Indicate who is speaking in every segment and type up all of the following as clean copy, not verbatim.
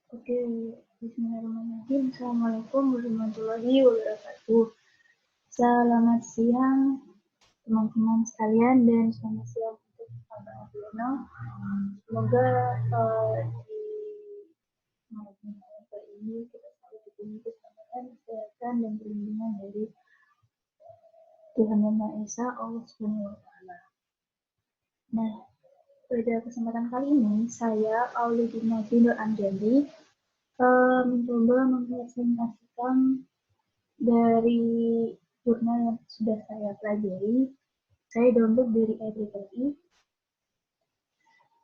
Speaker 1: Oke, bismillahirrahmanirrahim. Assalamualaikum warahmatullahi wabarakatuh. Selamat siang teman-teman sekalian dan selamat siang untuk Pak Ardiono. Semoga di malam kali ini kita selalu diberi keselamatan, kesehatan dan perlindungan dari Tuhan Yang Maha Esa, Allah Subhanahu wa Ta'ala. Nah, pada kesempatan kali ini saya Aulidina Nur Anjali mencoba mempresentasikan dari jurnal yang sudah saya pelajari. Saya download dari IEEE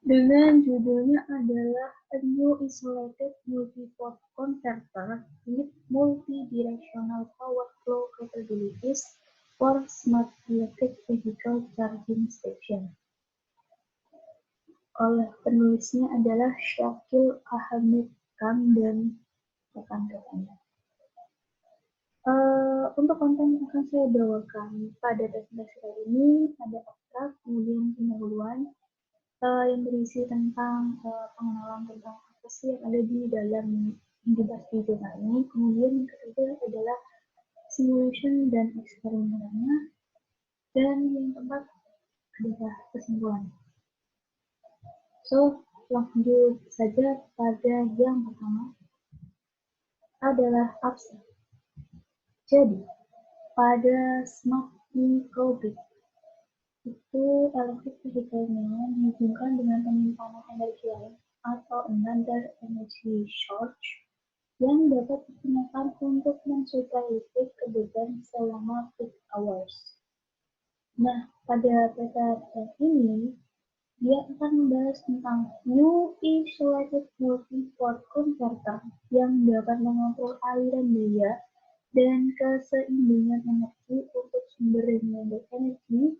Speaker 1: dengan judulnya adalah A New Isolated Multi-Port Converter with Multi-Directional Power Flow Capabilities for Smart Electric Vehicle Charging Station. Oleh penulisnya adalah Syakil Ahmed Khan dan rekan-rekannya. Untuk konten yang akan saya bawakan pada presentasi kali ini ada abstrak, kemudian pendahuluan yang berisi tentang pengenalan tentang apa sih yang ada di dalam yang dibahas di jurnal ini. Kemudian yang ketiga adalah simulation dan eksperimennya, dan yang keempat adalah kesimpulan. So, lanjut saja pada yang pertama adalah abstrak. Jadi, pada smart microgrid itu elektrik vehicle-nya dihubungkan dengan penyimpanan energi lain atau another energy source yang dapat digunakan untuk mensuplai listrik ke beban selama peak hours. Nah, pada presentasi ini dia akan membahas tentang new isolated multi-port converter yang dapat mengontrol aliran daya dan keseimbangan energi untuk sumber renewable energi,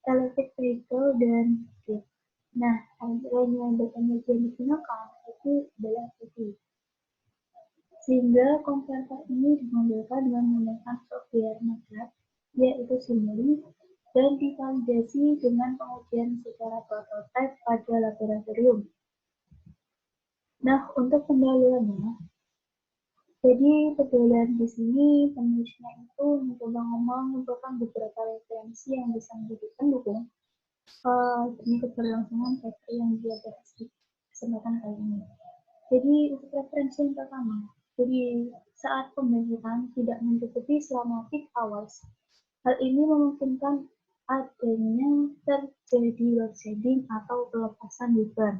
Speaker 1: electric vehicle, dan grid. Nah, renewable energy yang digunakan itu adalah EV. Sehingga konverter ini dimodalkan dengan menggunakan software MATLAB, yaitu Simuli, dan divalidasi dengan pengujian secara prototipe pada laboratorium. Nah, untuk pendahuluannya, jadi pendahuluan di sini penulisnya itu mencoba mengumpulkan beberapa referensi yang bisa menjadi pendukung demi keberlangsungan materi yang dia bahas di kesempatan kali ini. Jadi untuk referensi yang pertama, jadi saat pembangkitan tidak mencukupi selama peak hours, hal ini memungkinkan adanya terjadi load shedding atau pelepasan beban.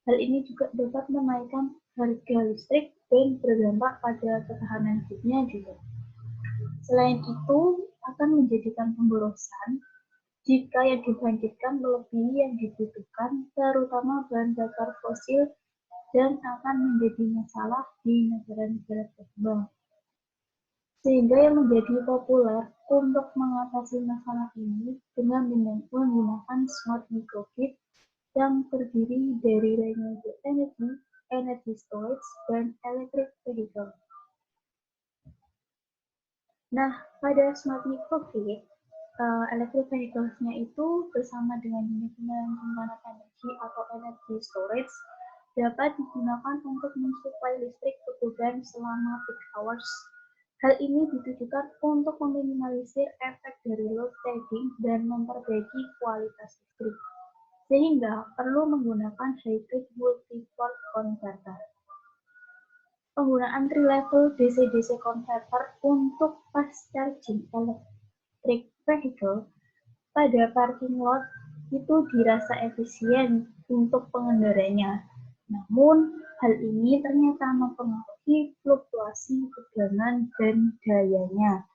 Speaker 1: Hal ini juga dapat menaikkan harga listrik dan berdampak pada ketahanan gridnya juga. Selain itu, akan menjadikan pemborosan jika yang dibangkitkan melebihi yang dibutuhkan, terutama bahan bakar fosil, dan akan menjadi masalah di negara-negara berkembang. Sehingga yang menjadi populer untuk mengatasi masalah ini dengan menggunakan smart microgrid yang terdiri dari renewable energy, energy storage, dan electric vehicle. Nah, pada smart microgrid, electric vehicle-nya itu bersama dengan unit-unit simpanan energi atau energy storage dapat digunakan untuk mensuplai listrik ke beban selama peak hours. Hal ini ditujukan untuk meminimalisir efek dari load shedding dan memperbaiki kualitas listrik, sehingga perlu menggunakan hybrid multi-port converter. Penggunaan 3-level DC-DC converter untuk fast charging electric vehicle pada parking lot itu dirasa efisien untuk pengendaranya. Namun, hal ini ternyata mempengaruhi fluktuasi tegangan dan dayanya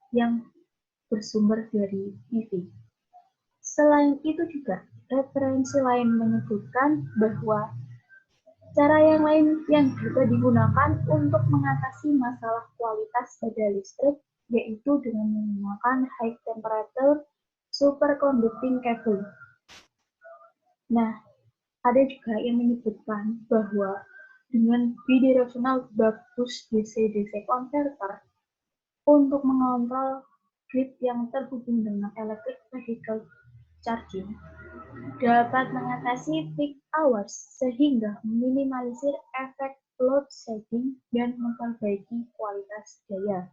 Speaker 1: yang bersumber dari EV. Selain itu juga, referensi lain menyebutkan bahwa cara yang lain yang juga digunakan untuk mengatasi masalah kualitas pada listrik yaitu dengan menggunakan high temperature superconducting cable. Nah, ada juga yang menyebutkan bahwa dengan bidirectional buck boost DC-DC converter untuk mengontrol grid yang terhubung dengan electric vehicle charging, dapat mengatasi peak hours sehingga meminimalisir efek load shedding dan memperbaiki kualitas daya.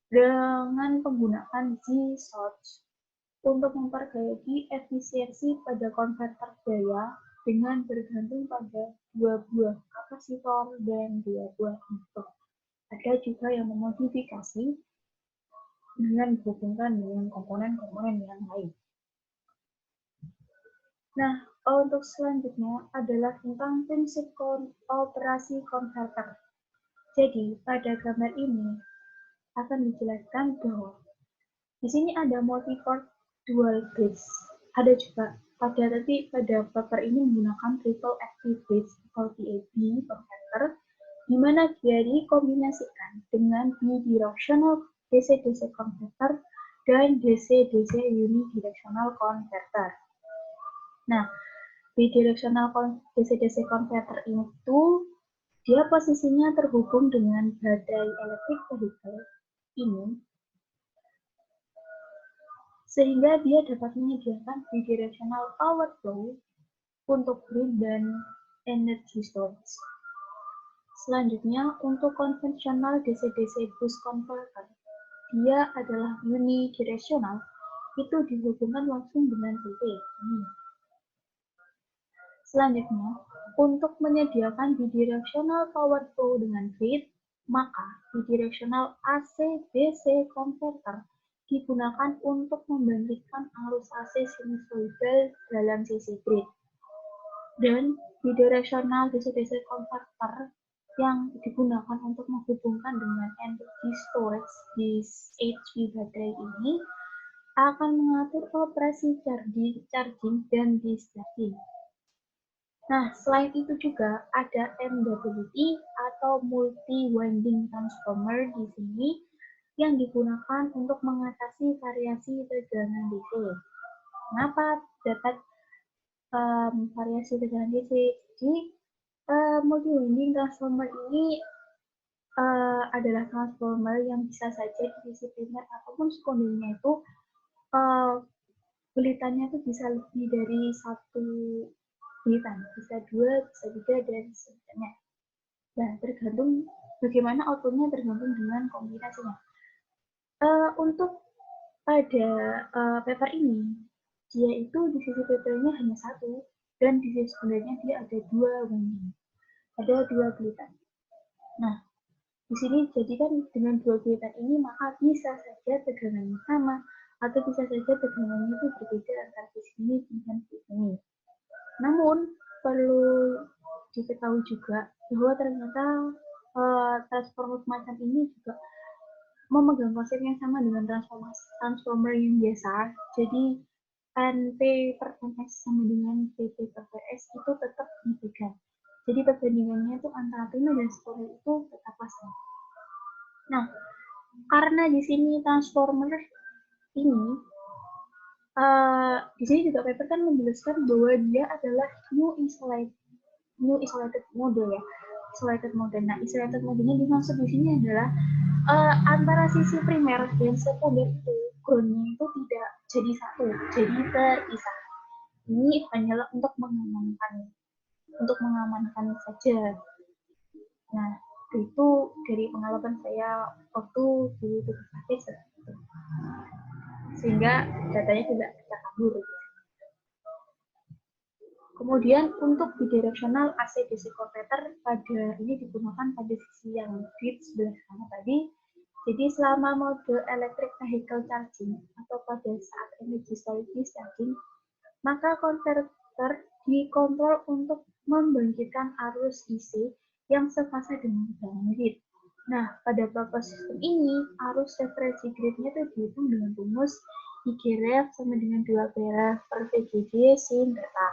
Speaker 1: Dengan penggunaan G-Source untuk memperbaiki efisiensi pada konverter daya dengan bergantung pada dua buah kapasitor dan dua buah inverter. Ada juga yang memodifikasi dengan dihubungkan dengan komponen-komponen yang lain. Nah, untuk selanjutnya adalah tentang prinsip operasi konverter. Jadi, pada gambar ini akan dijelaskan bahwa di sini ada multi-port dual bridge. Ada juga pada paper ini menggunakan triple active bridge atau TAB converter, di mana dia dikombinasikan dengan bidirectional DC-DC converter dan DC-DC unidirectional converter. Nah, bidirectional DC-DC converter itu dia posisinya terhubung dengan baterai elektrik vehicle ini, sehingga dia dapat menyediakan bidirectional power flow untuk grid dan energy storage. Selanjutnya, untuk konvensional DC-DC boost converter, dia adalah unidirectional, itu dihubungkan langsung dengan PT. Selanjutnya, untuk menyediakan bidirectional power flow dengan grid, maka bidirectional AC-DC converter digunakan untuk membangkitkan arus AC sinusoidal dalam sisi grid. Dan bidirectional DC-DC converter yang digunakan untuk menghubungkan dengan energy storage di HV baterai ini akan mengatur operasi charging dan discharging. Nah, selain itu juga ada MWT atau multi-winding transformer di sini yang digunakan untuk mengatasi variasi tegangan DC. Kenapa dapat variasi tegangan DC? Jadi, multi-winding transformer ini adalah transformer yang bisa saja di sisi primer ataupun sekundernya itu gelitannya itu bisa lebih dari satu gilitan, bisa 2, bisa 3, dan sebagainya. Nah, tergantung bagaimana outputnya tergantung dengan kombinasinya. Untuk pada paper ini, dia itu di sisi papernya hanya satu, dan di sisi sebenarnya dia ada 2 winding, ada 2 gilitan. Nah, di sini jadi kan dengan 2 gilitan ini maka bisa saja tegangannya sama, atau bisa saja tegangannya itu berbeda antara sisi ini dengan sisi ini. Namun, perlu diketahui juga bahwa ternyata transformer semacam ini juga memegang konsep yang sama dengan transformer yang biasa. Jadi, NP per NS sama dengan PP per PS itu tetap dipegang. Jadi, perbandingannya itu antara primer dan sekunder itu tetap sama. Nah, karena di sini transformer ini di sini juga paper kan menjelaskan bahwa dia adalah new isolated mode ya, isolated mode. Nah, isolated mode-nya dimaksud di sini adalah antara sisi primer dan sekunder itu groundnya itu tidak jadi satu, jadi terpisah. Ini hanyalah untuk mengamankan saja. Nah, itu dari pengalaman saya waktu di pakai seperti itu. Sehingga datanya tidak bisa kabur. Kemudian untuk bidirectional AC-DC converter pada ini digunakan pada sisi yang grid sebelah sana tadi. Jadi selama mode electric vehicle charging atau pada saat energy storage discharging, maka konverter dikontrol untuk membangkitkan arus DC yang sefase dengan tegangan grid. Nah, pada beberapa sistem ini, arus referensi gridnya itu dihitung dengan rumus IGRF sama dengan 2 PRF per VGD sin data.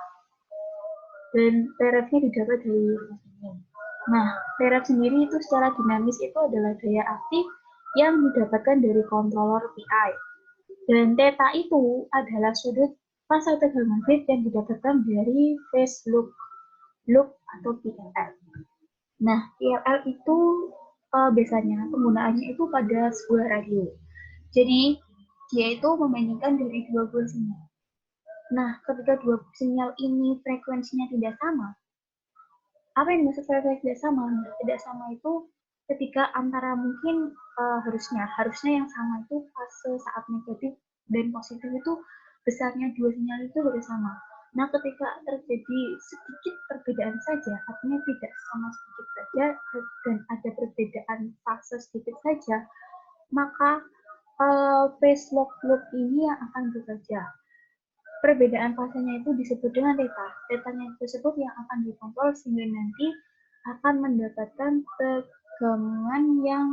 Speaker 1: Dan PRF-nya didapat dari rumus ini. Nah, PRF sendiri itu secara dinamis itu adalah daya aktif yang didapatkan dari controller PI. Dan theta itu adalah sudut fase tegangan grid yang didapatkan dari phase loop atau PLL. Nah, PLL itu biasanya penggunaannya itu pada sebuah radio. Jadi, dia itu membandingkan dari 2 buah sinyal. Nah, ketika dua sinyal ini frekuensinya tidak sama, apa yang dimaksud frekuensi tidak sama? Tidak sama itu ketika antara mungkin harusnya yang sama itu fase saat negatif dan positif itu besarnya dua sinyal itu harus sama. Nah, ketika terjadi sedikit perbedaan saja, artinya tidak sama sedikit saja dan ada perbedaan fase sedikit saja, maka phase lock loop ini yang akan bekerja. Perbedaan fasenya itu disebut dengan theta. Tetanya tersebut yang akan dikontrol sehingga nanti akan mendapatkan tegangan yang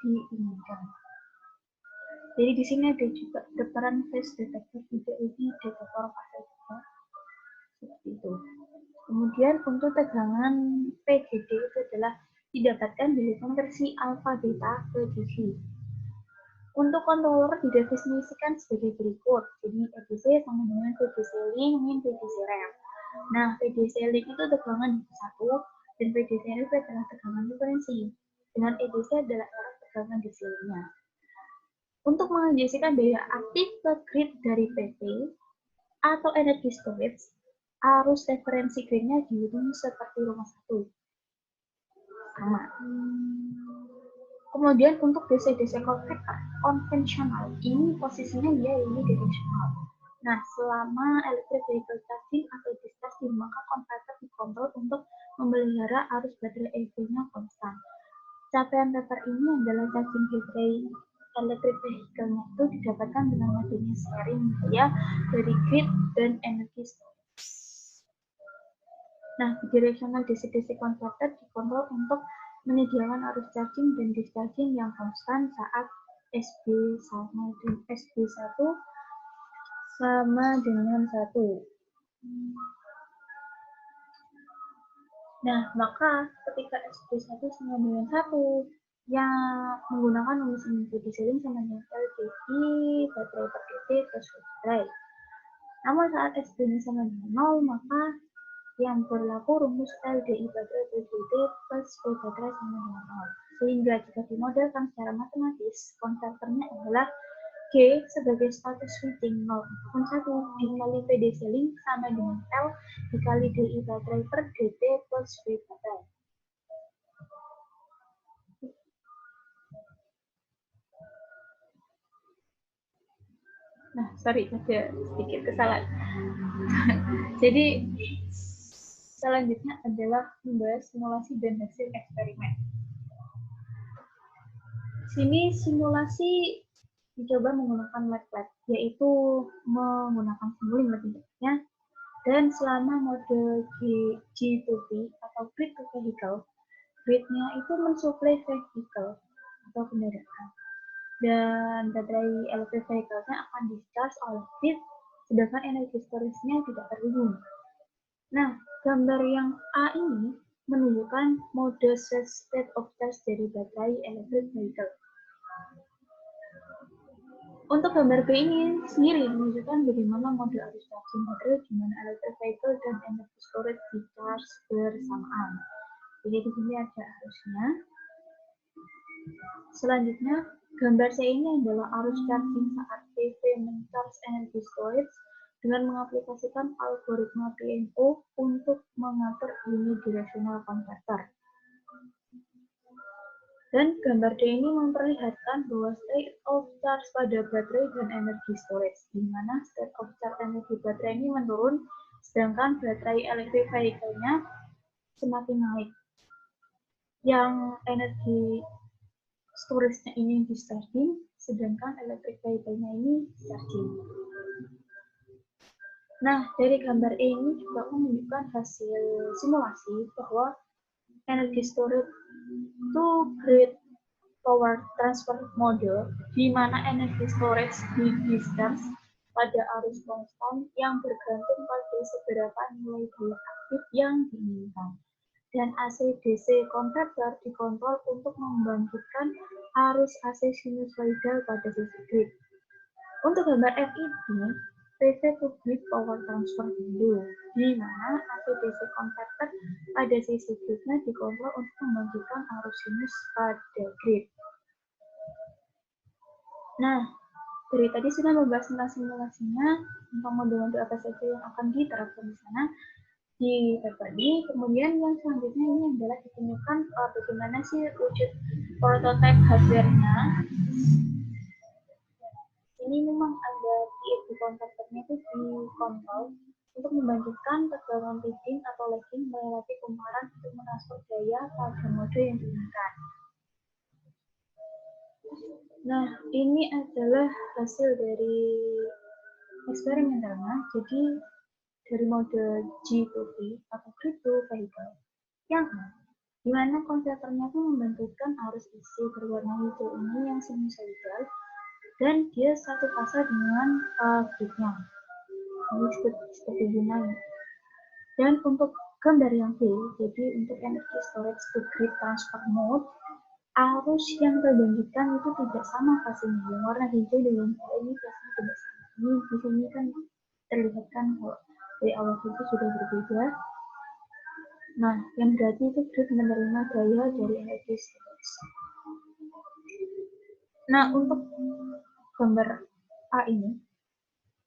Speaker 1: diinginkan. Jadi di sini ada juga peran phase detector, tidak lagi detektor fase juga. Seperti itu. Kemudian untuk tegangan PGD itu adalah didapatkan dari konversi alfa beta ke DC. Untuk controller didefinisikan sebagai berikut. Jadi EDC sama dengan VDC link min VDC rem. Nah, VDC link itu tegangan 1 dan VDC rem adalah tegangan diferensi. Dengan EDC adalah arah tegangan DC nya. Untuk menginjeksikan daya aktif ke grid dari PP atau energi storage, arus referensi gridnya dihitung seperti rumah 1. Sama. Kemudian untuk DC-DC konvensional, ini posisinya dia ini directional. Nah, selama electric vehicle charging atau discharging, maka konverter dikontrol untuk memelihara arus baterai EV-nya konstan. Capaian paper ini adalah charging baterai electric vehicle-nya itu didapatkan dengan metode sharing ya dari grid dan energi storage. Nah, directional DC-DC converter dikontrol untuk menyediakan arus charging dan discharging yang konstan saat SB1 sama dengan 1. Nah, maka ketika SB1 sama dengan 1 yang menggunakan rumus DC sama dengan LDI baterai per DC plus baterai. Namun saat SB sama dengan 0, maka yang berlaku rumus LDI baterai per DC plus V baterai sama dengan 0. Sehingga jika dimodelkan secara matematis, konverternya adalah G sebagai status switching 0 ataupun 1 dikali VDC link sama dengan L dikali DI baterai per DT plus V baterai. Nah, sorry, ada sedikit kesalahan. Jadi, selanjutnya adalah membahas simulasi dan hasil eksperimen. Sini simulasi dicoba menggunakan lab, yaitu menggunakan simulink lebih tepatnya, dan selama mode G2V atau grid to vehicle, gridnya itu mensuplai vehicle atau kendaraan, dan baterai electric vehicle-nya akan di-charge oleh grid, sedangkan energi storage-nya tidak terhubung. Nah, gambar yang A ini menunjukkan mode state of charge dari baterai electric vehicle. Untuk gambar B ini sendiri menunjukkan bagaimana mode arus charging baterai di mana electric vehicle dan energy storage di-charge bersamaan. Jadi di sini ada arusnya. Selanjutnya, gambar C ini adalah arus charging saat PV men-charge energy storage dengan mengaplikasikan algoritma PMO untuk mengatur unidirectional converter. Dan gambar D ini memperlihatkan bahwa state of charge pada baterai dan energi storage, di mana state of charge energi baterai ini menurun, sedangkan baterai electric vehicle-nya semakin naik. Yang energi storage-nya ini discharging, sedangkan electric vehicle-nya ini charging. Nah, dari gambar E ini juga menunjukkan hasil simulasi bahwa energi storage itu grid power transfer mode, di mana energi storage di-discharge pada arus konstan yang bergantung pada seberapa nilai daya aktif yang diinginkan. Dan AC-DC converter dikontrol untuk membangkitkan arus AC sinusoidal pada sisi grid. Untuk gambar F ini, PV to grid power transfer window, di mana AC-DC converter pada sisi gridnya dikontrol untuk membangkitkan arus sinus pada grid. Nah, dari tadi sudah membahas tentang simulasinya, tentang model-model apa saja yang akan diterapkan di sana di paper ini. Kemudian yang selanjutnya ini adalah ditunjukkan bagaimana sih wujud prototype hardware-nya. Ini memang ada di kontaktornya itu di kontrol untuk membandingkan tegangan leading atau lagging melewati kumparan untuk mentransfer daya pada mode yang diinginkan. Nah, ini adalah hasil dari eksperimentalnya. Jadi dari mode G2V atau Grid to Vehicle yang di mana konverternya itu membentukkan arus DC berwarna hijau ini yang sinusoidal dan dia satu fase dengan gridnya. Ini seperti ini. Dan untuk gambar yang B, jadi untuk energy storage to grid transfer mode, arus yang terbangkitkan itu tidak sama fasenya. Yang warna hijau dengan ini fasenya tidak sama. Ini di sini kan terlihat kan kalau dari awal itu sudah berbeda. Nah, yang berarti itu grid menerima daya dari energy storage. Nah, untuk gambar A ini,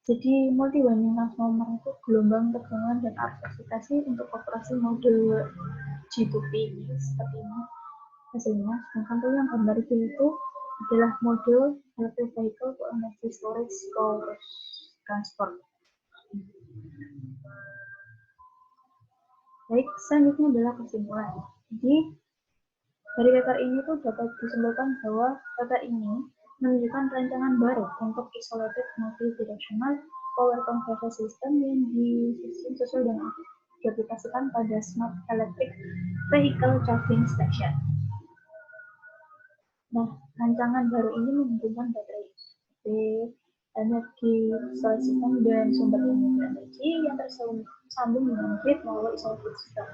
Speaker 1: jadi multi winding transformer itu gelombang tegangan dan arus eksitasi untuk operasi mode G2P ini seperti ini hasilnya. Sedangkan tuh yang gambar itu adalah mode electric vehicle for energy storage course transport. Baik, selanjutnya adalah kesimpulan. Jadi dari paper ini tuh dapat disimpulkan bahwa paper ini menunjukkan rancangan baru untuk isolated multi-directional power converter system yang disusun sesuai dengan diaplikasikan pada smart electric vehicle charging station. Nah, rancangan baru ini menghubungkan baterai energi storage system dan sumber energi yang tersambung dengan grid melalui isolated system.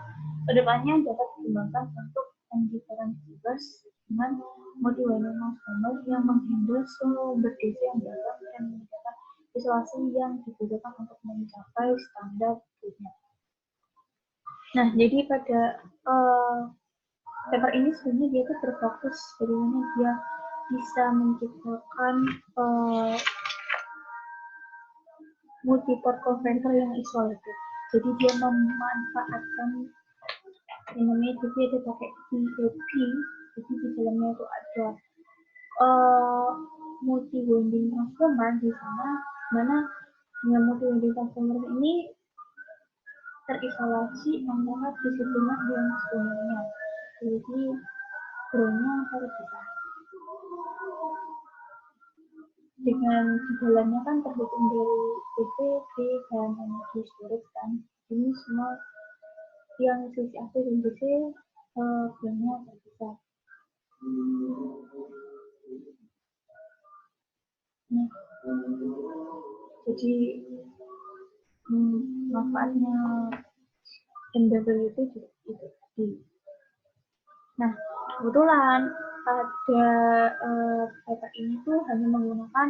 Speaker 1: Kedepannya dapat dikembangkan untuk different device dengan multi-winding transformer yang menghandle sumber DC yang datang dan menyediakan isolasi yang dibutuhkan untuk mencapai standar gridnya. Nah, jadi pada paper ini sebenarnya dia tuh berfokus bagaimana dia bisa menciptakan multi-port converter yang isolated. Jadi dia memanfaatkan ini dia pakai PAP, jadi di dalamnya itu ada multi-winding transformer di sana, mana dengan multi-winding transformer ini terisolasi antara disiplinan yang sebenarnya. Jadi groundnya terpisah. Dengan di dalamnya kan terhitung dari DC, dan energi storage kan. Ini semua yang sisi AC dan DC groundnya terpisah. Nah, jadi manfaatnya MW itu juga itu. Nah, kebetulan pada paper ini tuh hanya menggunakan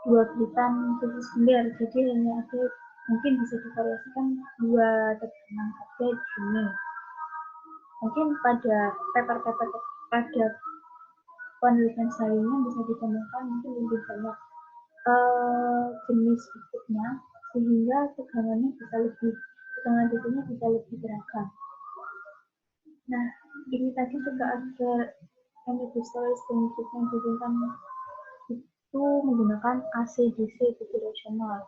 Speaker 1: 2 gritan khusus silinder, jadi hanya ada mungkin bisa divariasikan 2 tekanan saja di sini. Mungkin pada paper-paper pada penelitian selanjutnya bisa ditemukan mungkin lebih banyak jenis bentuknya sehingga tegangan DC-nya bisa lebih beragam. Nah, ini tadi juga ada energy storage dan yang digunakan itu menggunakan AC/DC bidirectional.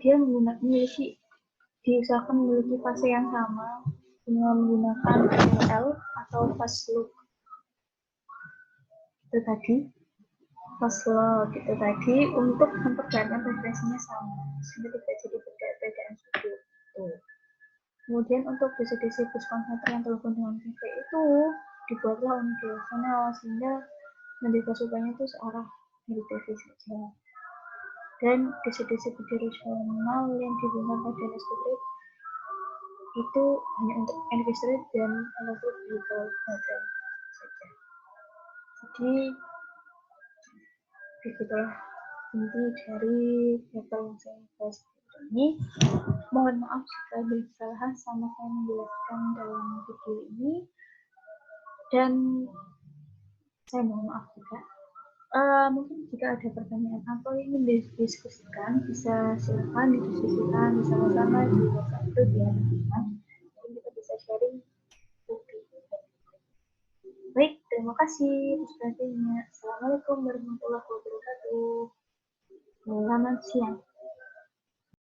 Speaker 1: Dia memiliki diusahakan memiliki fase yang sama dengan menggunakan PL atau fast loop. Itu tadi fast loop itu tadi untuk memperlihatkan frekuensinya sama sehingga tidak jadi perbedaan suhu. Kemudian untuk DC-DC bus converter yang terhubung dengan TV itu dibuatlah unidirectional sehingga menjaga supaya itu searah dari TV saja. Dan DC-DC bidirectional yang digunakan pada listrik itu hanya untuk energi storage dan electric vehicle saja. Jadi begitulah inti dari paper yang saya bahas ini. Mohon maaf jika ada kesalahan sama saya menjelaskan dalam video ini, dan saya mohon maaf juga Mungkin jika ada pertanyaan atau ingin didiskusikan, bisa silakan didiskusikan bersama-sama di WhatsApp group ya teman-teman. Mungkin kita bisa sharing. Baik, terima kasih atas perhatiannya. Assalamualaikum warahmatullahi wabarakatuh. Selamat siang.